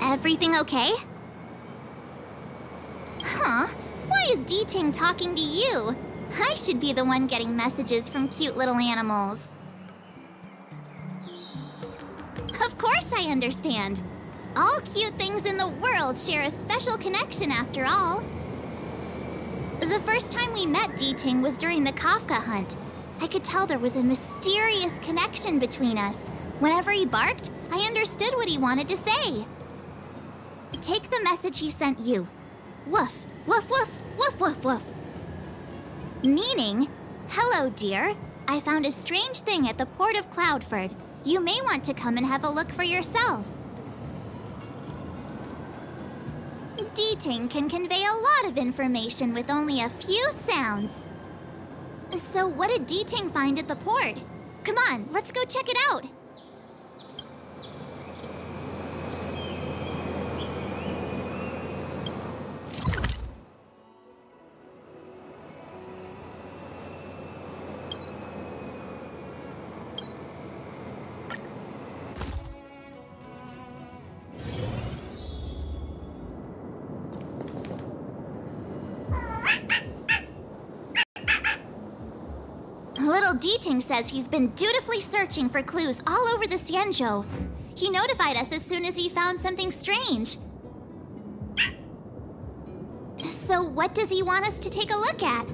Everything okay? Huh? Why is D-Ting talking to you? I should be the one getting messages from cute little animals. Of course I understand. All cute things in the world share a special connection after all. The first time we met D-Ting was during the Kafka hunt. I could tell there was a mysterious connection between us. Whenever he barked, I understood what he wanted to say. Take the message he sent you. Woof, woof, woof, woof, woof, woof. Meaning, hello, dear. I found a strange thing at the port of Cloudford. You may want to come and have a look for yourself. D-Ting can convey a lot of information with only a few sounds. So what did D-Ting find at the port? Come on, let's go check it out. Little D-Ting says he's been dutifully searching for clues all over the Xianzhou. He notified us as soon as he found something strange. So what does he want us to take a look at?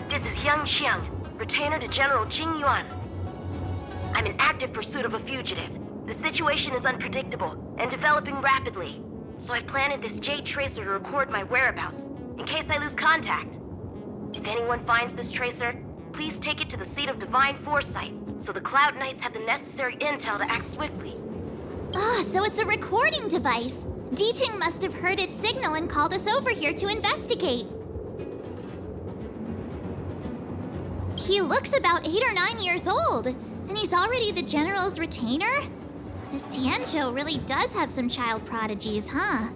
This is Yang Xiang, retainer to General Jing Yuan. I'm in active pursuit of a fugitive. The situation is unpredictable and developing rapidly, so I've planted this Jade Tracer to record my whereabouts in case I lose contact. If anyone finds this tracer, please take it to the seat of divine foresight, so the Cloud Knights have the necessary intel to act swiftly. Ah, so it's a recording device. D-Ting must have heard its signal and called us over here to investigate. He looks about 8 or 9 years old, and he's already the General's retainer? The Xianzhou really does have some child prodigies, huh?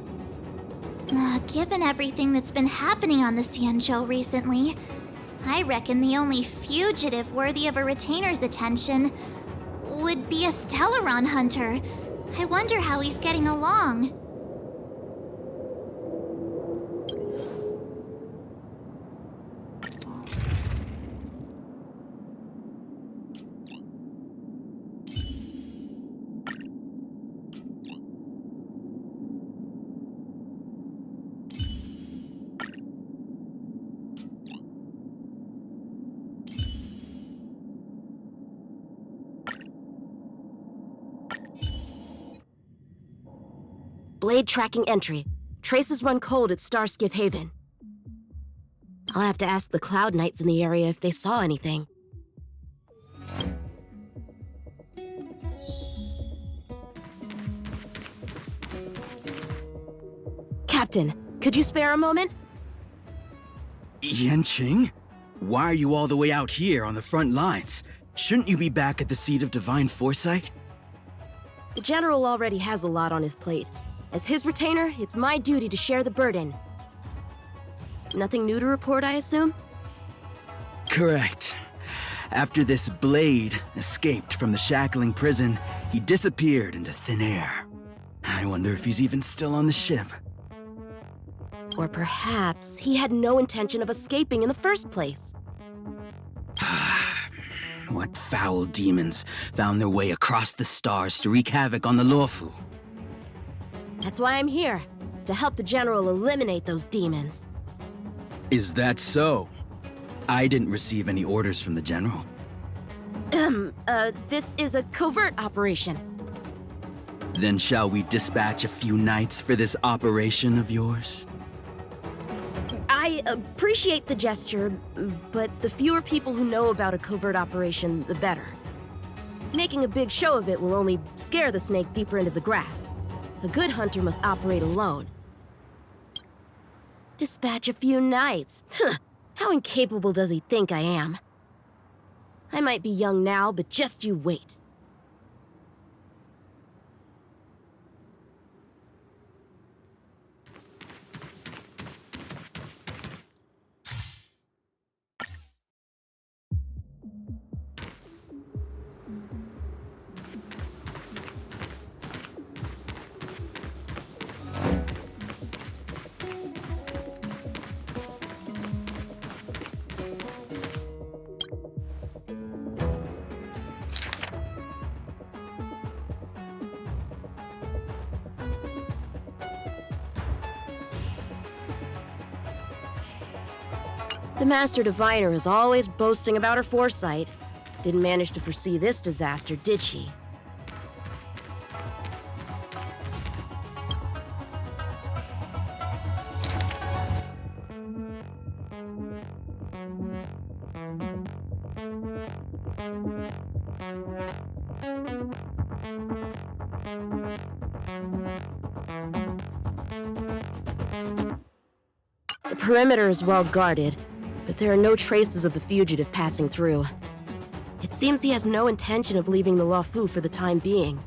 Given everything that's been happening on the Xianzhou recently, I reckon the only fugitive worthy of a retainer's attention would be a Stellaron hunter. I wonder how he's getting along. Blade tracking entry. Traces run cold at Starskiff Haven. I'll have to ask the Cloud Knights in the area if they saw anything. Captain, could you spare a moment? Yanqing? Why are you all the way out here on the front lines? Shouldn't you be back at the seat of divine foresight? The General already has a lot on his plate. As his retainer, it's my duty to share the burden. Nothing new to report, I assume? Correct. After this Blade escaped from the shackling prison, he disappeared into thin air. I wonder if he's even still on the ship. Or perhaps he had no intention of escaping in the first place. What foul demons found their way across the stars to wreak havoc on the Luofu? That's why I'm here, to help the General eliminate those demons. Is that so? I didn't receive any orders from the General. This is a covert operation. Then shall we dispatch a few knights for this operation of yours? I appreciate the gesture, but the fewer people who know about a covert operation, the better. Making a big show of it will only scare the snake deeper into the grass. A good hunter must operate alone. Dispatch a few knights. Huh. How incapable does he think I am? I might be young now, but just you wait. The Master Diviner is always boasting about her foresight. Didn't manage to foresee this disaster, did she? The perimeter is well guarded, but there are no traces of the fugitive passing through. It seems he has no intention of leaving the Luofu for the time being.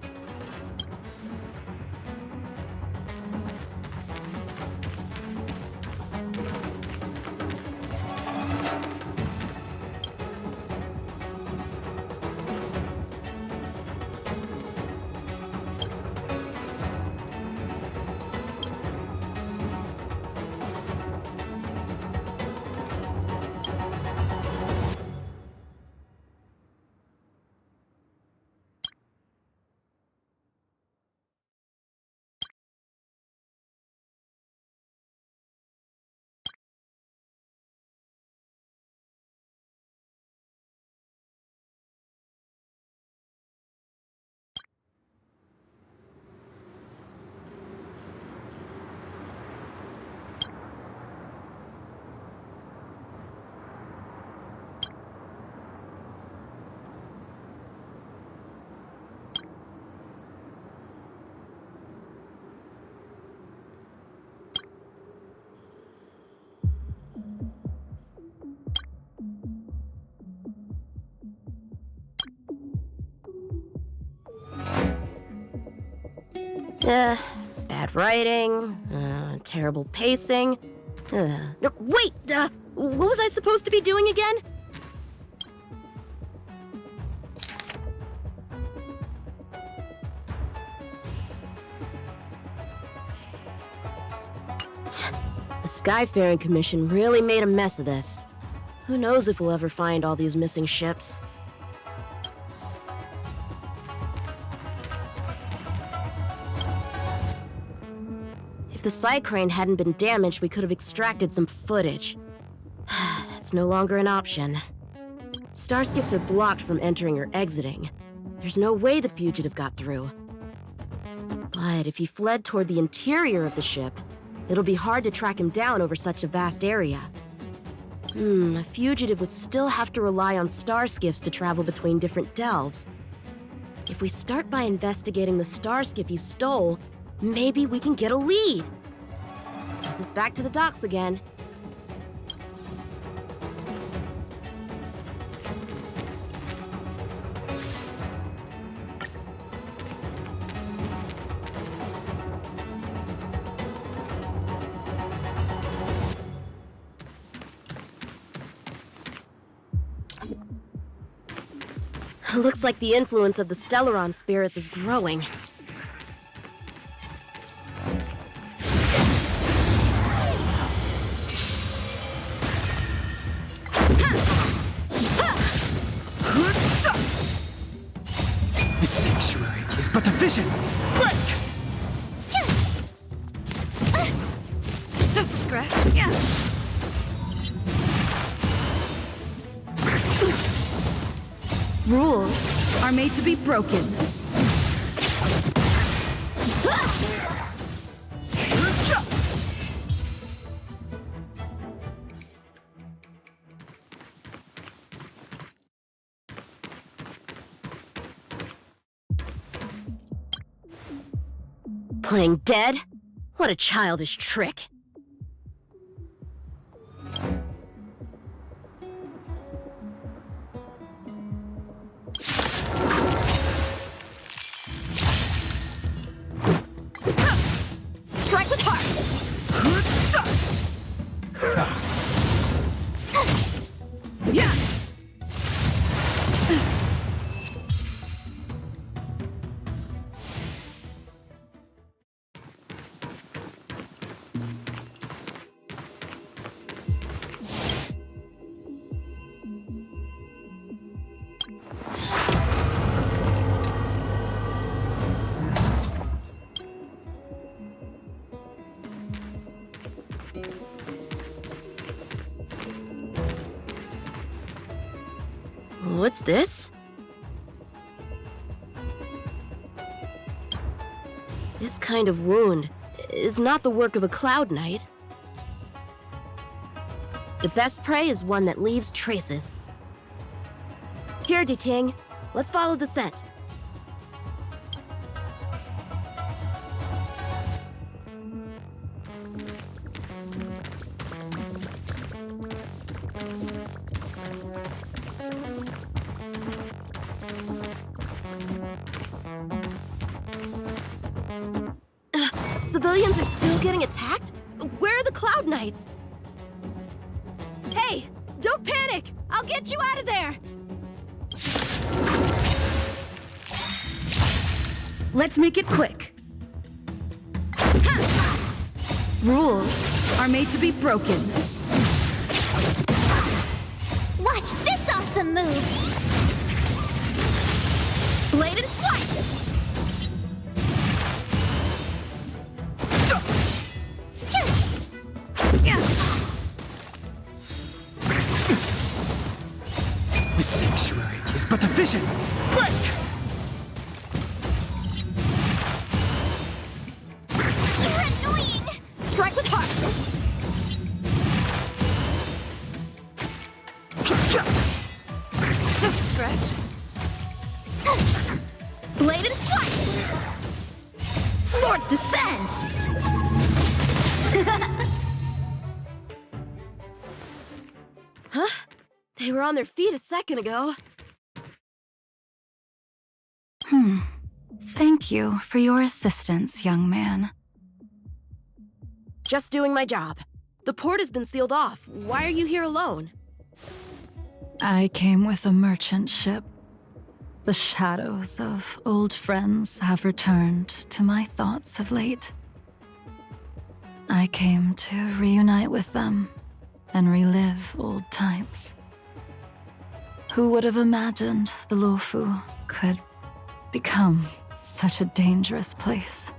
Bad writing, terrible pacing. No, wait! What was I supposed to be doing again? The Skyfaring Commission really made a mess of this. Who knows if we'll ever find all these missing ships. If the side crane hadn't been damaged, we could have extracted some footage. That's no longer an option. Starskips are blocked from entering or exiting. There's no way the fugitive got through. But if he fled toward the interior of the ship, it'll be hard to track him down over such a vast area. A fugitive would still have to rely on starskiffs to travel between different delves. If we start by investigating the starskiff he stole, maybe we can get a lead. Guess it's back to the docks again. Looks like the influence of the Stellaron spirits is growing. The sanctuary is but a vision! Break! Just a scratch. Yeah. Rules are made to be broken. Playing dead? What a childish trick. Strike with heart! Yeah. What's this? This kind of wound is not the work of a Cloud Knight. The best prey is one that leaves traces. Here, Duting. Let's follow the scent. Civilians are still getting attacked? Where are the Cloud Knights? Hey, don't panic! I'll get you out of there! Let's make it quick. Rules are made to be broken. Watch this awesome move! Blade and flight! The sanctuary is but a vision! Break! You're annoying! Strike with heart! Just a scratch. Blade and flight! Swords descend! Huh? They were on their feet a second ago. Thank Thank you for your assistance, young man. Just doing my job. The port has been sealed off. Why are you here alone? I came with a merchant ship. The shadows of old friends have returned to my thoughts of late. I came to reunite with them and relive old times. Who would have imagined the Luofu could become such a dangerous place?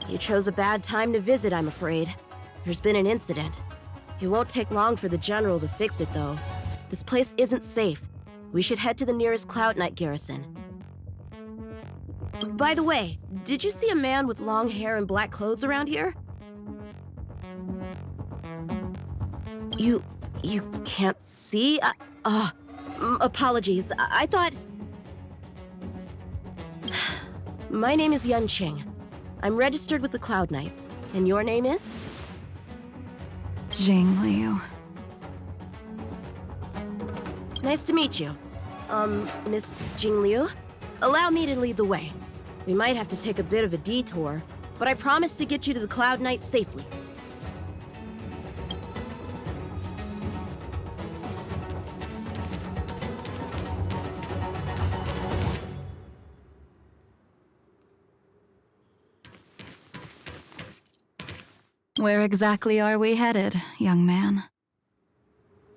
You chose a bad time to visit, I'm afraid. There's been an incident. It won't take long for the General to fix it, though. This place isn't safe. We should head to the nearest Cloud Knight garrison. By the way, did you see a man with long hair and black clothes around here? You can't see? Apologies. I thought... My name is Yun Qing. I'm registered with the Cloud Knights. And your name is? Jing Liu. Nice to meet you. Miss Jing Liu? Allow me to lead the way. We might have to take a bit of a detour, but I promise to get you to the Cloud Knight safely. Where exactly are we headed, young man?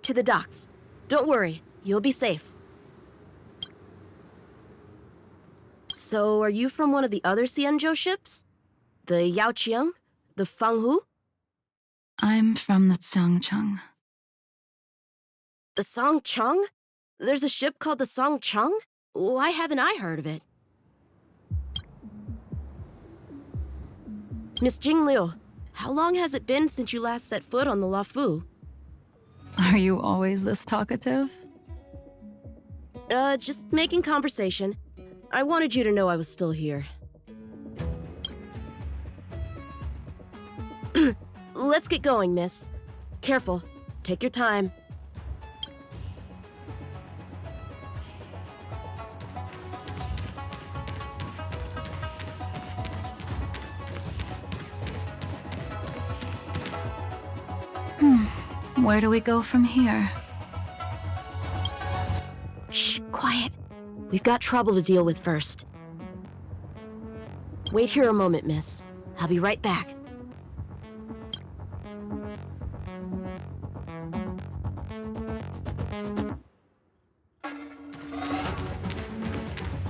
To the docks. Don't worry, you'll be safe. So, are you from one of the other Xianzhou ships? The Yaoqiang? The Fanghu? I'm from the Xiangcheng. The Songcheng? There's a ship called the Songcheng? Why haven't I heard of it? Miss Jing Liu, how long has it been since you last set foot on the Luofu? Are you always this talkative? Just making conversation. I wanted you to know I was still here. Let's get going, miss. Careful. Take your time. Where do we go from here? Shh, quiet. We've got trouble to deal with first. Wait here a moment, miss. I'll be right back.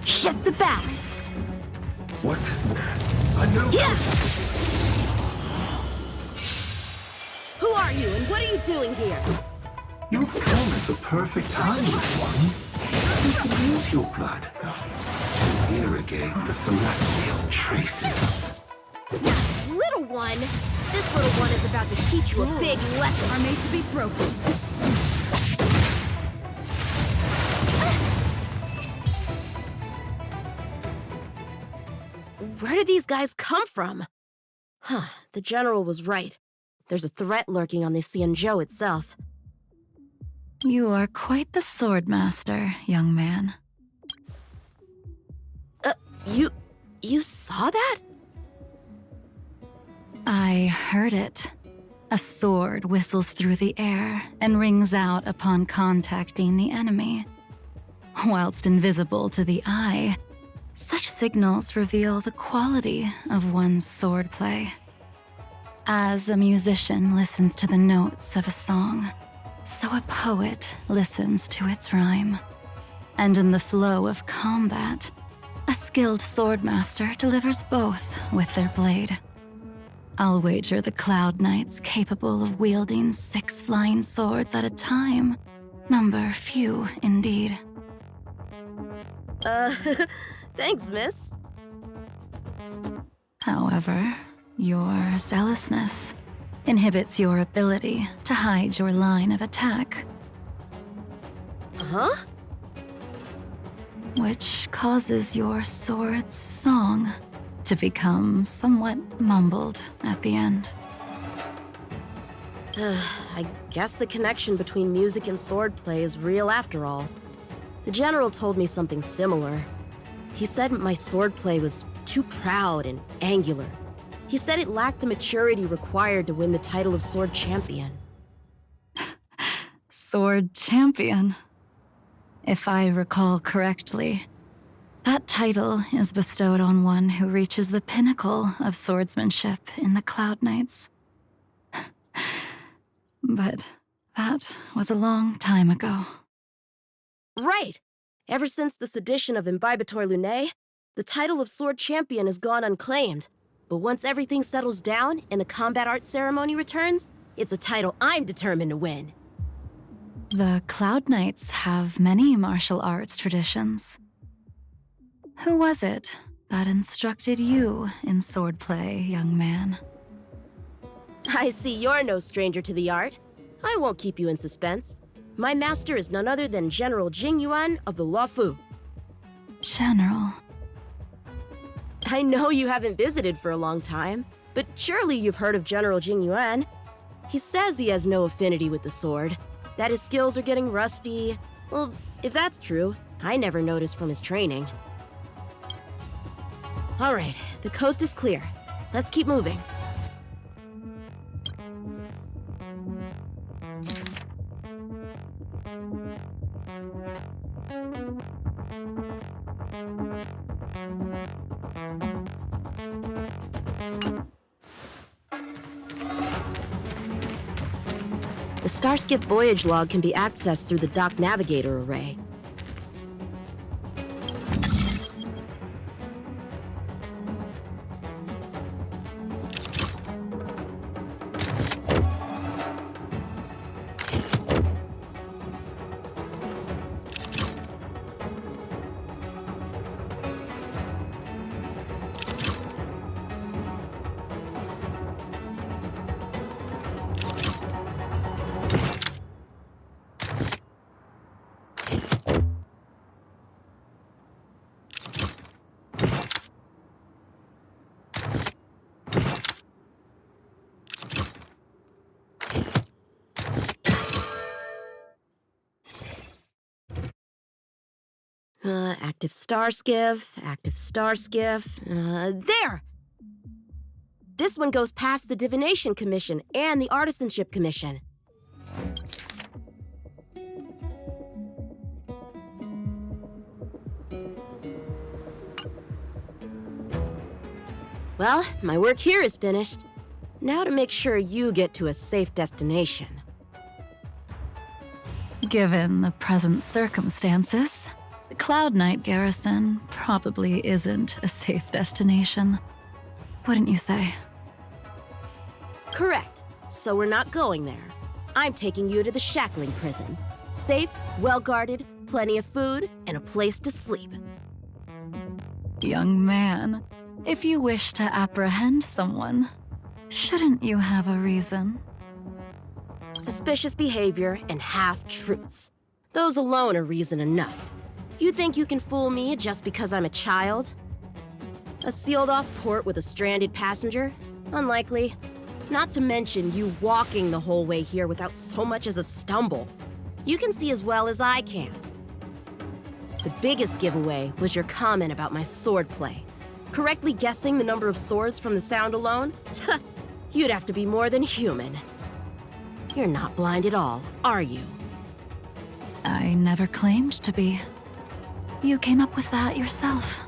Shift the balance. What? A new Who are you and what are you doing here? You've come at the perfect time, little one. You can use your blood to irrigate the celestial traces. Little one? This little one is about to teach you a big lesson. Are made to be broken. Where did these guys come from? Huh, the General was right. There's a threat lurking on the Xianzhou itself. You are quite the sword master, young man. You saw that? I heard it. A sword whistles through the air and rings out upon contacting the enemy. Whilst invisible to the eye, such signals reveal the quality of one's swordplay. As a musician listens to the notes of a song, so a poet listens to its rhyme. And in the flow of combat, a skilled swordmaster delivers both with their blade. I'll wager the Cloud Knights capable of wielding 6 flying swords at a time number few indeed. Thanks, miss. However, your zealousness inhibits your ability to hide your line of attack, Huh? which causes your sword's song to become somewhat mumbled at the end. I guess the connection between music and swordplay is real after all. The General told me something similar. He said my swordplay was too proud and angular. He said it lacked the maturity required to win the title of Sword Champion. Sword Champion. If I recall correctly, that title is bestowed on one who reaches the pinnacle of swordsmanship in the Cloud Knights. But that was a long time ago. Right! Ever since the sedition of Imbibitor Lunae, the title of Sword Champion has gone unclaimed. But once everything settles down and the combat art ceremony returns, it's a title I'm determined to win. The Cloud Knights have many martial arts traditions. Who was it that instructed you in swordplay, young man? I see you're no stranger to the art. I won't keep you in suspense. My master is none other than General Jing Yuan of the Luofu. General. I know you haven't visited for a long time, but surely you've heard of General Jing Yuan. He says he has no affinity with the sword, that his skills are getting rusty. Well, if that's true, I never noticed from his training. All right, the coast is clear. Let's keep moving. The Starskip voyage log can be accessed through the dock navigator array. Active Starskiff. There! This one goes past the Divination Commission and the Artisanship Commission. Well, my work here is finished. Now to make sure you get to a safe destination. Given the present circumstances, the Cloud Knight garrison probably isn't a safe destination. Wouldn't you say? Correct. So we're not going there. I'm taking you to the shackling prison. Safe, well-guarded, plenty of food, and a place to sleep. Young man, if you wish to apprehend someone, shouldn't you have a reason? Suspicious behavior and half-truths. Those alone are reason enough. You think you can fool me just because I'm a child? A sealed-off port with a stranded passenger? Unlikely. Not to mention you walking the whole way here without so much as a stumble. You can see as well as I can. The biggest giveaway was your comment about my swordplay. Correctly guessing the number of swords from the sound alone? You'd have to be more than human. You're not blind at all, are you? I never claimed to be. You came up with that yourself.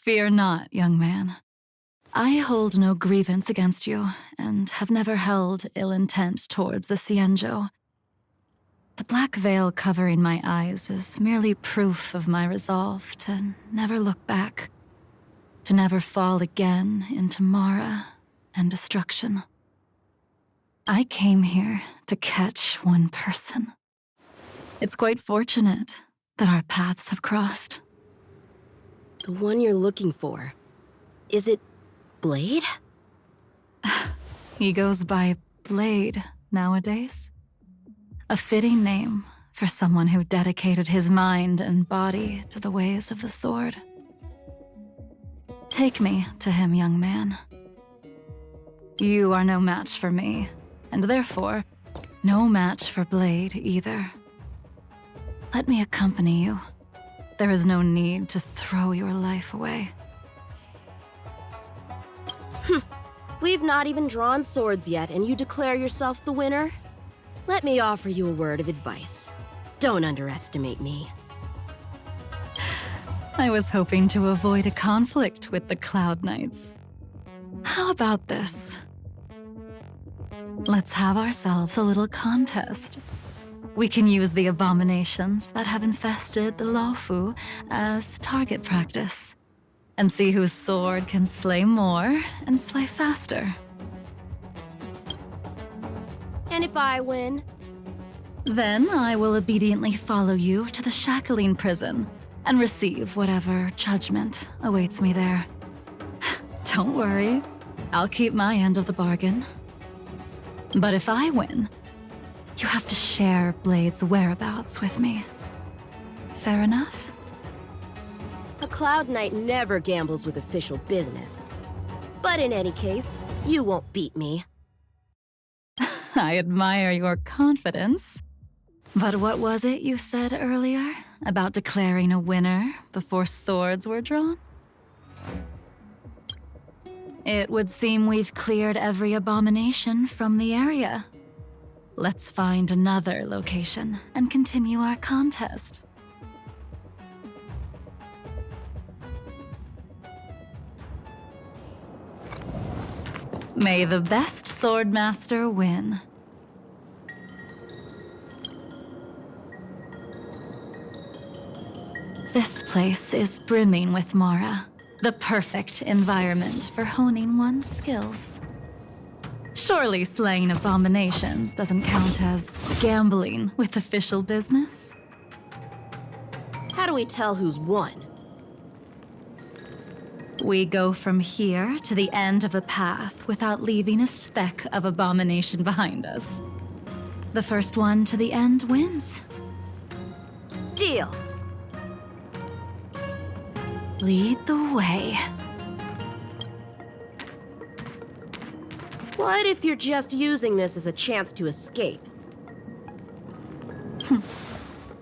Fear not, young man. I hold no grievance against you, and have never held ill intent towards the Cienjo. The black veil covering my eyes is merely proof of my resolve to never look back, to never fall again into Mara and destruction. I came here to catch one person. It's quite fortunate that our paths have crossed. The one you're looking for. Is it Blade? He goes by Blade nowadays. A fitting name for someone who dedicated his mind and body to the ways of the sword. Take me to him, young man. You are no match for me, and therefore, No match for Blade, either. Let me accompany you. There is no need to throw your life away. We've not even drawn swords yet, and you declare yourself the winner? Let me offer you a word of advice. Don't underestimate me. I was hoping to avoid a conflict with the Cloud Knights. How about this? Let's have ourselves a little contest. We can use the abominations that have infested the Luofu as target practice, and see whose sword can slay more and slay faster. And if I win? Then I will obediently follow you to the Shackling prison and receive whatever judgment awaits me there. Don't worry, I'll keep my end of the bargain. But if I win, you have to share Blade's whereabouts with me. Fair enough? A Cloud Knight never gambles with official business. But in any case, you won't beat me. I admire your confidence. But what was it you said earlier about declaring a winner before swords were drawn? It would seem we've cleared every abomination from the area. Let's find another location and continue our contest. May the best swordmaster win. This place is brimming with Mara, the perfect environment for honing one's skills. Surely slaying abominations doesn't count as gambling with official business? How do we tell who's won? We go from here to the end of the path without leaving a speck of abomination behind us. The first one to the end wins. Deal. Lead the way. What if you're just using this as a chance to escape?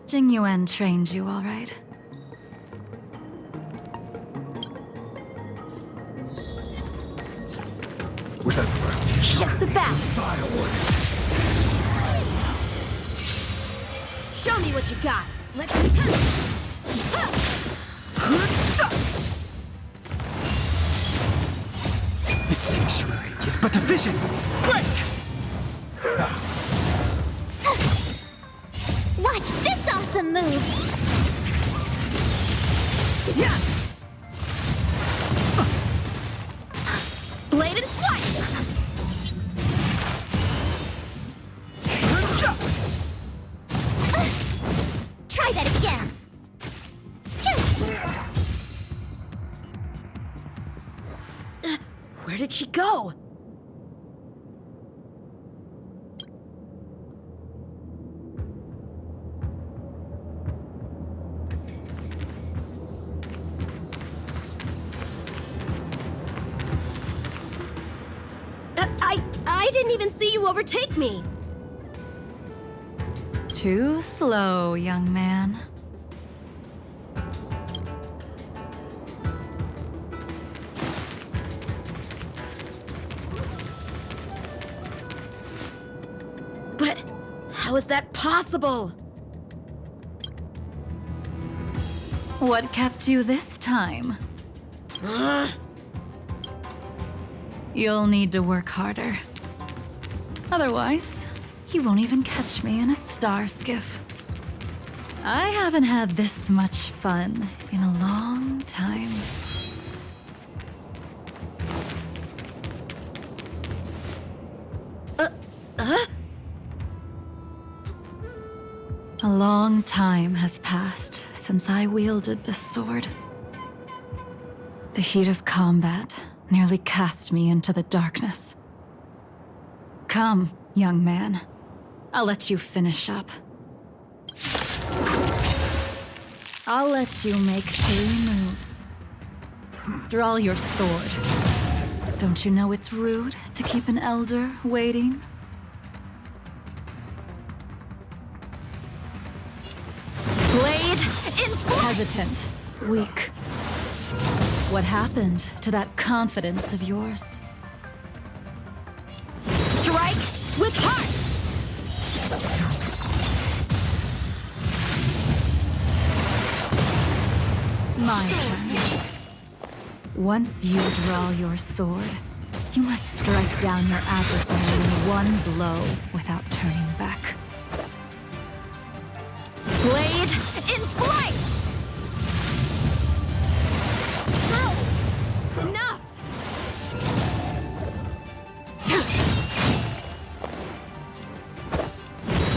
Jing Yuan trained you, all right. With a burning Shut the back! firewood. Show me what you got! Let's... The sanctuary is but a vision. Break! Watch this awesome move! Yeah! Blade and flight! Try that again! Where did she go? I didn't even see you overtake me. Too slow, young man. But how is that possible? What kept you this time? You'll need to work harder. Otherwise, you won't even catch me in a star skiff. I haven't had this much fun in a long time. A long time has passed since I wielded this sword. The heat of combat nearly cast me into the darkness. Come, young man. I'll let you finish up. I'll let you make 3 moves. Draw your sword. Don't you know it's rude to keep an elder waiting? Hesitant, weak. What happened to that confidence of yours? Strike with heart! My turn. Once you draw your sword, you must strike down your adversary in one blow without turning back. Blade in flight! No! Enough!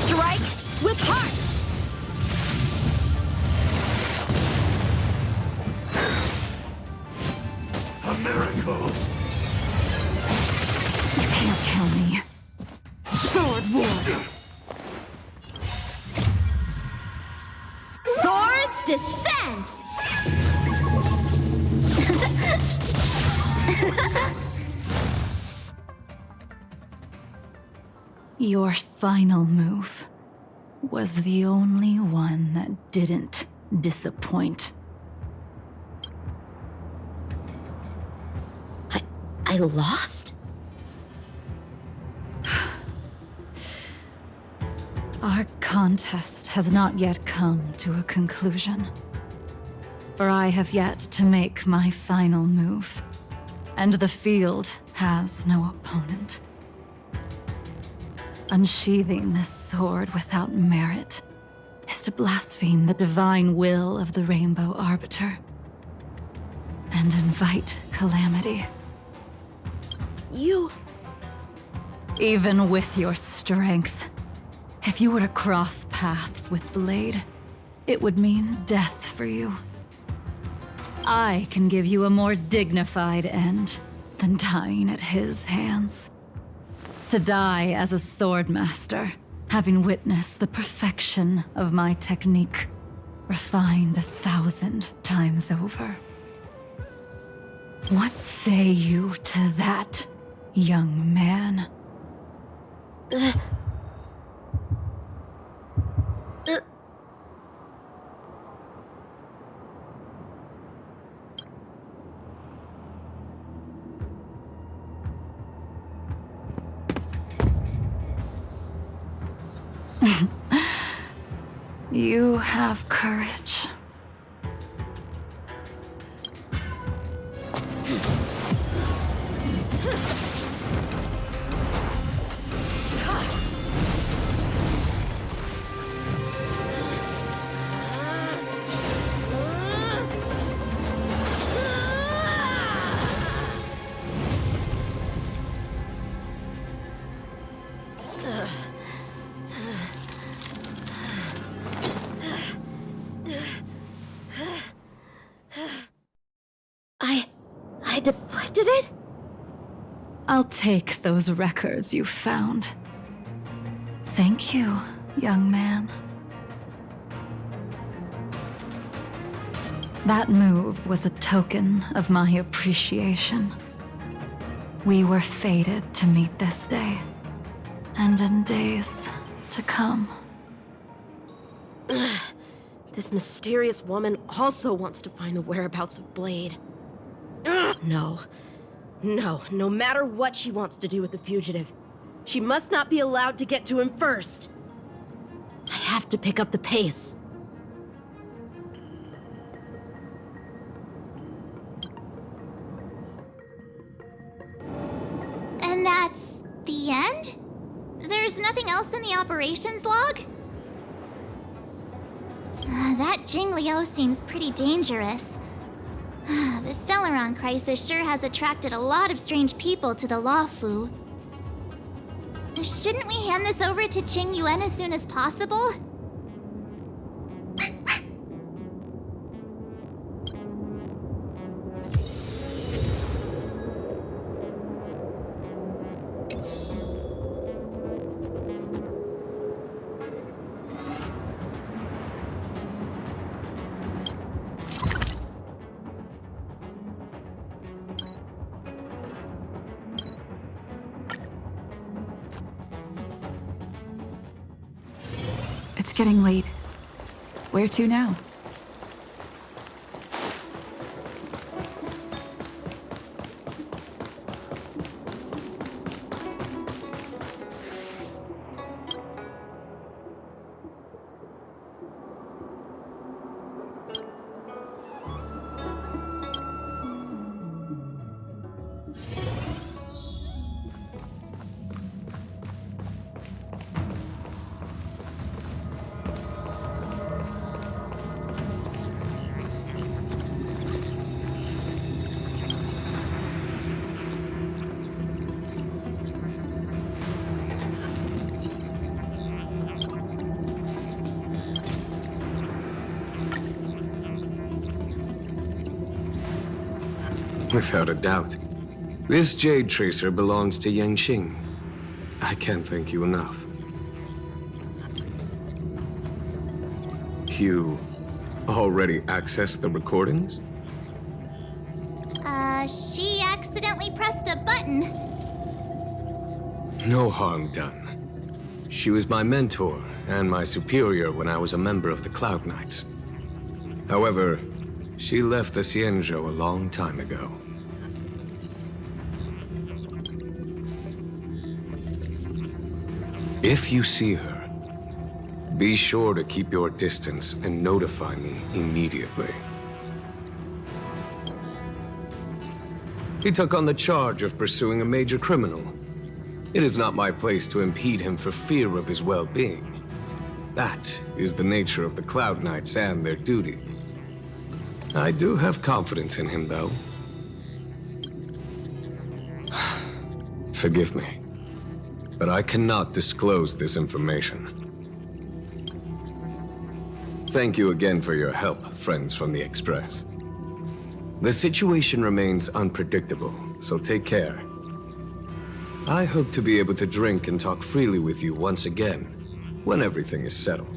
Strike with heart! A miracle. You can't kill me. Sword war! Swords descend! Your final move was the only one that didn't disappoint. I lost? Our contest has not yet come to a conclusion. For I have yet to make my final move, and the field has no opponent. Unsheathing this sword without merit is to blaspheme the divine will of the Rainbow Arbiter and invite calamity. You... Even with your strength, if you were to cross paths with Blade, it would mean death for you. I can give you a more dignified end than dying at his hands. To die as a swordmaster, having witnessed the perfection of my technique, refined 1,000 times over. What say you to that, young man? You have courage. I deflected it? I'll take those records you found. Thank you, young man. That move was a token of my appreciation. We were fated to meet this day, and in days to come. This mysterious woman also wants to find the whereabouts of Blade. No matter what she wants to do with the fugitive, she must not be allowed to get to him first. I have to pick up the pace. And that's the end? There's nothing else in the operations log? That Jing Liu seems pretty dangerous. The Stellaron crisis sure has attracted a lot of strange people to the Luofu. Shouldn't we hand this over to Qing Yuan as soon as possible? It's getting late. Where to now? Without a doubt. This Jade Tracer belongs to Yangqing. I can't thank you enough. You already accessed the recordings? She accidentally pressed a button. No harm done. She was my mentor and my superior when I was a member of the Cloud Knights. However, she left the Xianzhou a long time ago. If you see her, be sure to keep your distance and notify me immediately. He took on the charge of pursuing a major criminal. It is not my place to impede him for fear of his well-being. That is the nature of the Cloud Knights and their duty. I do have confidence in him, though. Forgive me, but I cannot disclose this information. Thank you again for your help, friends from the Express. The situation remains unpredictable, so take care. I hope to be able to drink and talk freely with you once again, when everything is settled.